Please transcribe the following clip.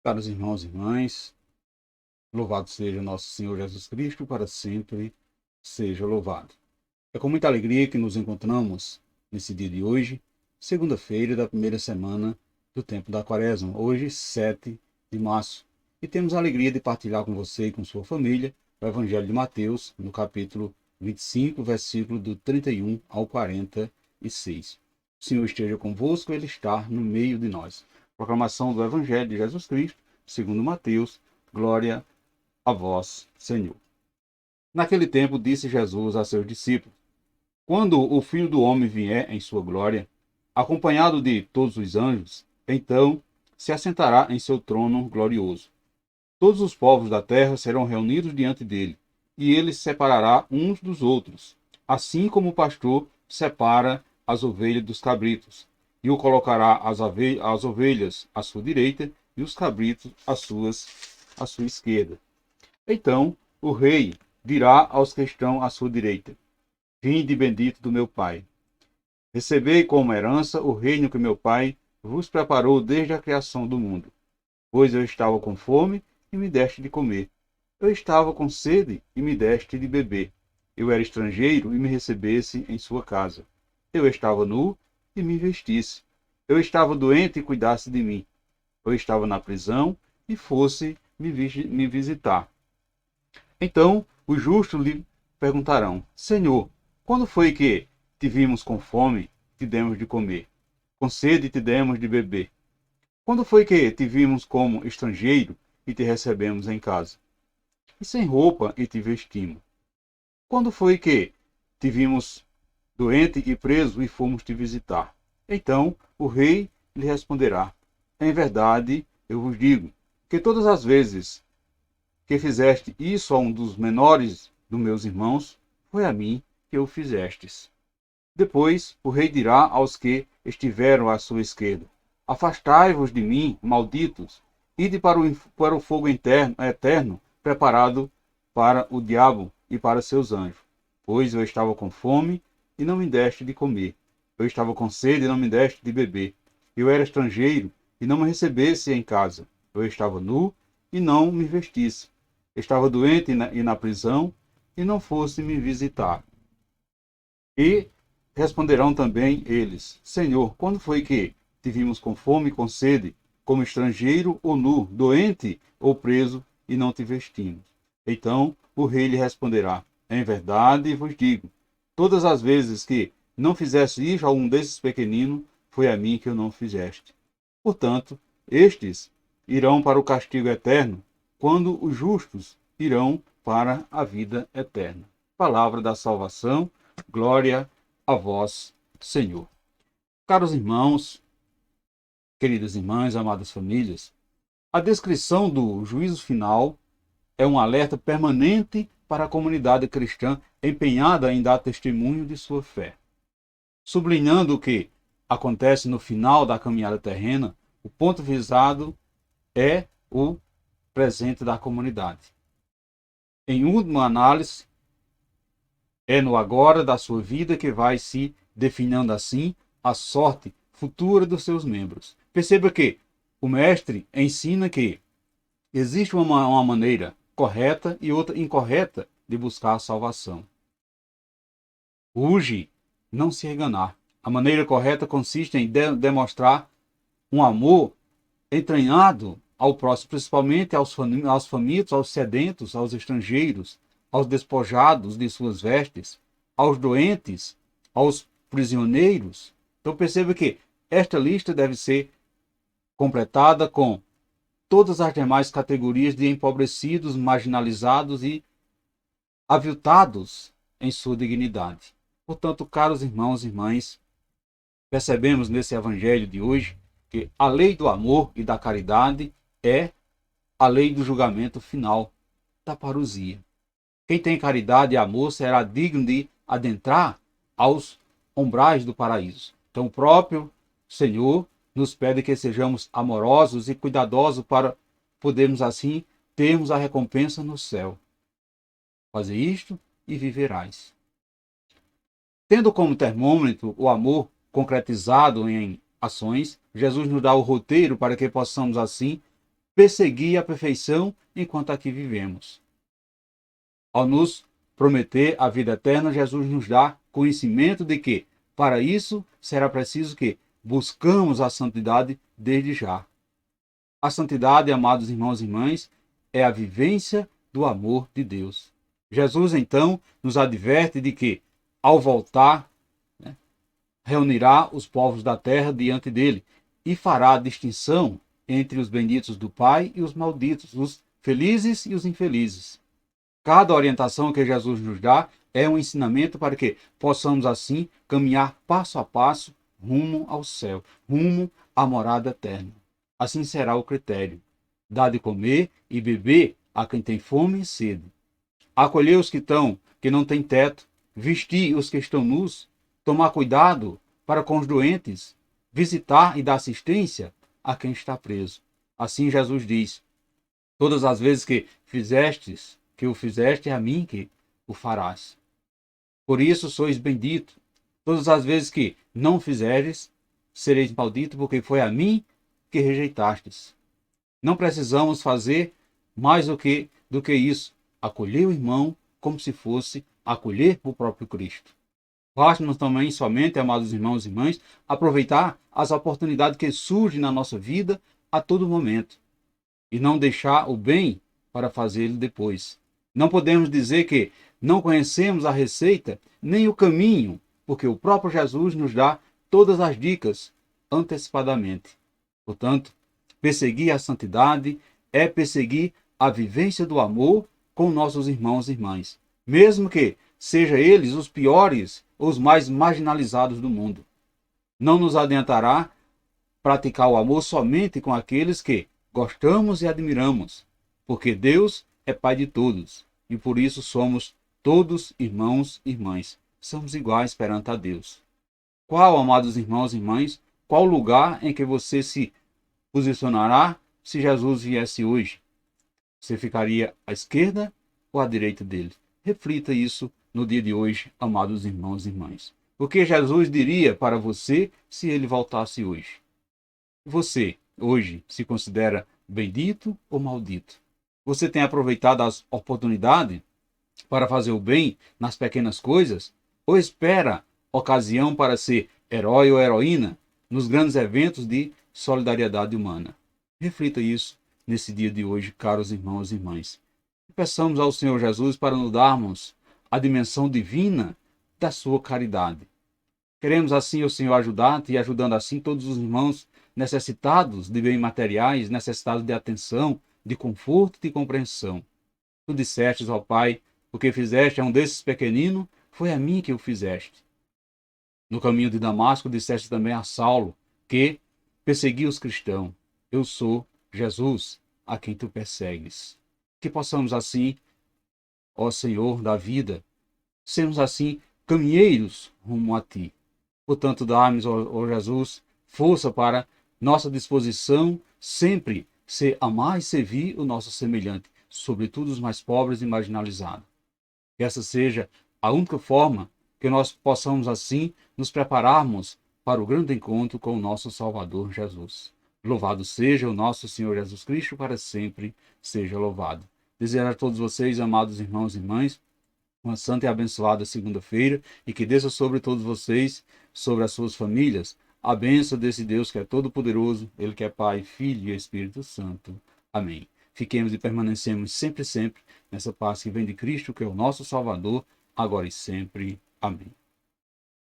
Caros irmãos e irmãs, louvado seja nosso Senhor Jesus Cristo, para sempre seja louvado. É com muita alegria que nos encontramos nesse dia de hoje, segunda-feira da primeira semana do tempo da Quaresma, hoje 7 de março. E temos a alegria de partilhar com você e com sua família o Evangelho de Mateus, no capítulo 25, versículo do 31 ao 46. O Senhor esteja convosco, Ele está no meio de nós. Proclamação do Evangelho de Jesus Cristo, segundo Mateus. Glória a vós, Senhor. Naquele tempo disse Jesus a seus discípulos: Quando o Filho do Homem vier em sua glória, acompanhado de todos os anjos, então se assentará em seu trono glorioso. Todos os povos da terra serão reunidos diante dele, e ele separará uns dos outros, assim como o pastor separa as ovelhas dos cabritos, e o colocará as ovelhas à sua direita e os cabritos à sua esquerda. Então o rei dirá aos que estão à sua direita: Vinde bendito do meu Pai. Recebei como herança o reino que meu Pai vos preparou desde a criação do mundo. Pois eu estava com fome e me deste de comer. Eu estava com sede e me deste de beber. Eu era estrangeiro e me recebesse em sua casa. Eu estava nu e me vestisse. Eu estava doente e cuidasse de mim. Eu estava na prisão e fosse me visitar. Então os justos lhe perguntarão: Senhor, quando foi que te vimos com fome e te demos de comer, com sede e te demos de beber? Quando foi que te vimos como estrangeiro e te recebemos em casa, e sem roupa e te vestimos? Quando foi que te vimos doente e preso e fomos te visitar? Então o rei lhe responderá: Em verdade, eu vos digo que todas as vezes que fizeste isso a um dos menores dos meus irmãos, foi a mim que o fizestes. Depois o rei dirá aos que estiveram à sua esquerda: Afastai-vos de mim, malditos, ide para o fogo eterno, preparado para o diabo e para seus anjos. Pois eu estava com fome e não me deste de comer. Eu estava com sede e não me deste de beber. Eu era estrangeiro e não me recebesse em casa. Eu estava nu e não me vestisse. Estava doente e na prisão e não fosse me visitar. E responderão também eles: Senhor, quando foi que te vimos com fome e com sede, como estrangeiro ou nu, doente ou preso, e não te vestimos? Então o rei lhe responderá: Em verdade vos digo, todas as vezes que não fizeste isso a um desses pequeninos, foi a mim que o não fizeste. Portanto, estes irão para o castigo eterno, quando os justos irão para a vida eterna. Palavra da salvação, glória a vós, Senhor. Caros irmãos, queridas irmãs, amadas famílias, a descrição do juízo final é um alerta permanente para a comunidade cristã empenhada em dar testemunho de sua fé. Sublinhando o que acontece no final da caminhada terrena, o ponto visado é o presente da comunidade. Em última análise, é no agora da sua vida que vai se definindo assim a sorte futura dos seus membros. Perceba que o mestre ensina que existe uma maneira correta e outra incorreta de buscar a salvação. Urge não se enganar. A maneira correta consiste em demonstrar um amor entranhado ao próximo, principalmente aos famintos, aos sedentos, aos estrangeiros, aos despojados de suas vestes, aos doentes, aos prisioneiros. Então perceba que esta lista deve ser completada com todas as demais categorias de empobrecidos, marginalizados e aviltados em sua dignidade. Portanto, caros irmãos e irmãs, percebemos nesse evangelho de hoje que a lei do amor e da caridade é a lei do julgamento final, da parousia. Quem tem caridade e amor será digno de adentrar aos umbrais do paraíso. Então o próprio Senhor nos pede que sejamos amorosos e cuidadosos para podermos assim termos a recompensa no céu. Faze isto e viverás. Tendo como termômetro o amor concretizado em ações, Jesus nos dá o roteiro para que possamos assim perseguir a perfeição enquanto aqui vivemos. Ao nos prometer a vida eterna, Jesus nos dá conhecimento de que, para isso, será preciso que buscamos a santidade desde já. A santidade, amados irmãos e irmãs, é a vivência do amor de Deus. Jesus, então, nos adverte de que, ao voltar, reunirá os povos da terra diante dele e fará a distinção entre os benditos do Pai e os malditos, os felizes e os infelizes. Cada orientação que Jesus nos dá é um ensinamento para que possamos, assim, caminhar passo a passo rumo ao céu, rumo à morada eterna. Assim será o critério: dar de comer e beber a quem tem fome e sede, acolher os que não têm teto, vestir os que estão nus, tomar cuidado para com os doentes, visitar e dar assistência a quem está preso. Assim Jesus diz: todas as vezes que o fizeste, é a mim que o farás. Por isso sois bendito. Todas as vezes que não fizeres, sereis maldito, porque foi a mim que rejeitastes. Não precisamos fazer mais do que isso. Acolher o irmão como se fosse acolher o próprio Cristo. Basta-nos também somente, amados irmãos e irmãs, aproveitar as oportunidades que surgem na nossa vida a todo momento e não deixar o bem para fazê-lo depois. Não podemos dizer que não conhecemos a receita nem o caminho, porque o próprio Jesus nos dá todas as dicas antecipadamente. Portanto, perseguir a santidade é perseguir a vivência do amor com nossos irmãos e irmãs, mesmo que sejam eles os piores ou os mais marginalizados do mundo. Não nos adiantará praticar o amor somente com aqueles que gostamos e admiramos, porque Deus é Pai de todos e por isso somos todos irmãos e irmãs. Somos iguais perante a Deus. Qual, amados irmãos e irmãs, qual lugar em que você se posicionará se Jesus viesse hoje? Você ficaria à esquerda ou à direita dele? Reflita isso no dia de hoje, amados irmãos e irmãs. O que Jesus diria para você se ele voltasse hoje? Você, hoje, se considera bendito ou maldito? Você tem aproveitado as oportunidades para fazer o bem nas pequenas coisas? Ou espera ocasião para ser herói ou heroína nos grandes eventos de solidariedade humana? Reflita isso nesse dia de hoje, caros irmãos e irmãs. Peçamos ao Senhor Jesus para nos darmos a dimensão divina da sua caridade. Queremos assim o Senhor ajudar-te e ajudando assim todos os irmãos necessitados de bens materiais, necessitados de atenção, de conforto e de compreensão. Tu dissestes, ó Pai, o que fizeste a um desses pequeninos, foi a mim que o fizeste. No caminho de Damasco disseste também a Saulo, que perseguia os cristãos: eu sou Jesus, a quem tu persegues. Que possamos assim, ó Senhor da vida, sermos assim caminheiros rumo a ti. Portanto, dá-nos, ó Jesus, força para nossa disposição sempre ser amar e servir o nosso semelhante, sobretudo os mais pobres e marginalizados. Que essa seja a única forma que nós possamos assim nos prepararmos para o grande encontro com o nosso Salvador Jesus. Louvado seja o nosso Senhor Jesus Cristo, para sempre seja louvado. Desejo a todos vocês, amados irmãos e irmãs, uma santa e abençoada segunda-feira e que desça sobre todos vocês, sobre as suas famílias, a bênção desse Deus que é todo-poderoso, Ele que é Pai, Filho e Espírito Santo. Amém. Fiquemos e permanecemos sempre nessa paz que vem de Cristo, que é o nosso Salvador, agora e sempre. Amém.